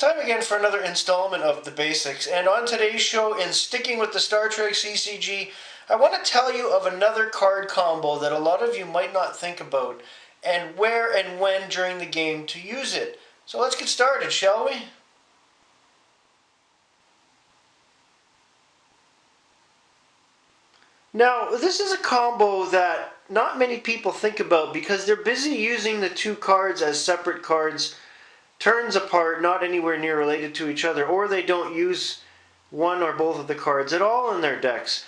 Time again for another installment of The Basics, and on today's show, in sticking with the Star Trek CCG, I want to tell you of another card combo that a lot of you might not think about, and where and when during the game to use it. So let's get started, shall we? Now, this is a combo that not many people think about because they're busy using the two cards as separate cards, turns apart, not anywhere near related to each other, or they don't use one or both of the cards at all in their decks.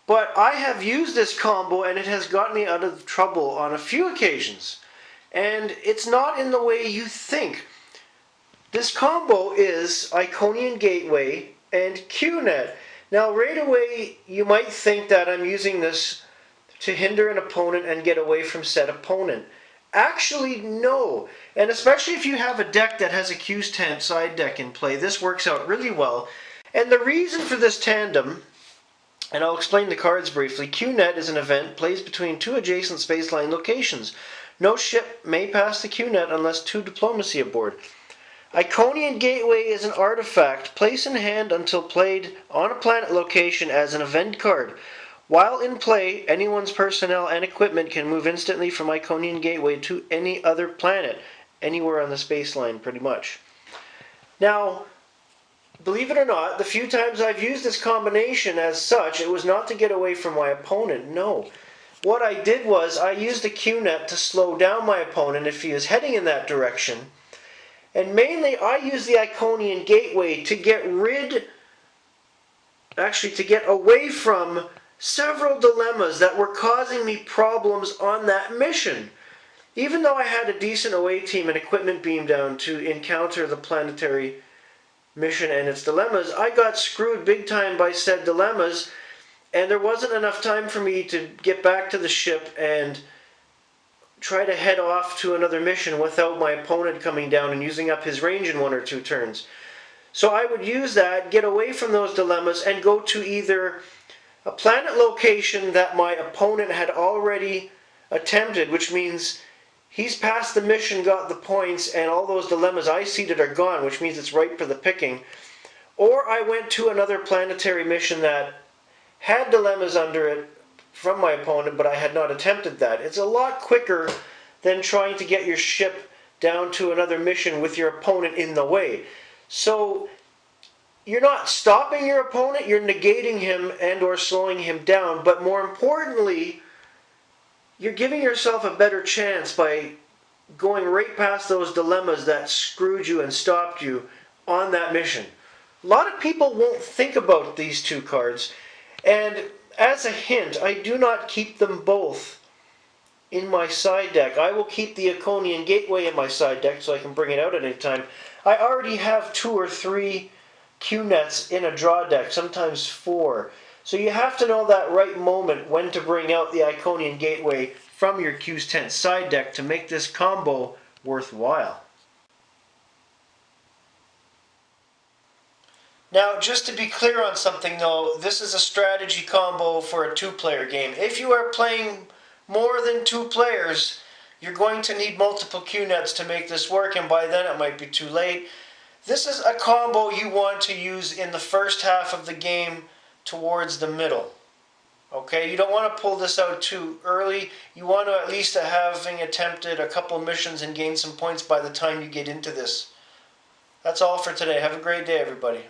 But I have used this combo and it has gotten me out of trouble on a few occasions. And it's not in the way you think. This combo is Iconian Gateway and QNet. Now right away you might think that I'm using this to hinder an opponent and get away from said opponent. Actually, no. And especially if you have a deck that has a Q10 side deck in play, this works out really well. And the reason for this tandem, and I'll explain the cards briefly, QNet is an event, plays between two adjacent spaceline locations. No ship may pass the QNet unless two diplomacy aboard. Iconian Gateway is an artifact, placed in hand until played on a planet location as an event card. While in play, anyone's personnel and equipment can move instantly from Iconian Gateway to any other planet, anywhere on the spaceline pretty much. Now, believe it or not, the few times I've used this combination as such, it was not to get away from my opponent, no. What I did was I used the QNet to slow down my opponent if he is heading in that direction. And mainly I used the Iconian Gateway to get away from several dilemmas that were causing me problems on that mission. Even though I had a decent away team and equipment beam down to encounter the planetary mission and its dilemmas, I got screwed big time by said dilemmas, and there wasn't enough time for me to get back to the ship and try to head off to another mission without my opponent coming down and using up his range in one or two turns. So I would use that, get away from those dilemmas, and go to either a planet location that my opponent had already attempted, which means he's passed the mission, got the points, and all those dilemmas I seeded are gone, which means it's ripe for the picking. Or I went to another planetary mission that had dilemmas under it from my opponent, but I had not attempted that. It's a lot quicker than trying to get your ship down to another mission with your opponent in the way. So you're not stopping your opponent, you're negating him and or slowing him down, but more importantly, you're giving yourself a better chance by going right past those dilemmas that screwed you and stopped you on that mission. A lot of people won't think about these two cards, and as a hint, I do not keep them both in my side deck. I will keep the Iconian Gateway in my side deck so I can bring it out at any time. I already have 2 or 3 QNets in a draw deck, sometimes 4. So you have to know that right moment when to bring out the Iconian Gateway from your Q10 side deck to make this combo worthwhile. Now, just to be clear on something though, this is a strategy combo for a 2-player game. If you are playing more than 2 players, you're going to need multiple QNets to make this work, and by then it might be too late. This is a combo you want to use in the first half of the game towards the middle. Okay, you don't want to pull this out too early. You want to at least having attempted a couple missions and gain some points by the time you get into this. That's all for today. Have a great day, everybody.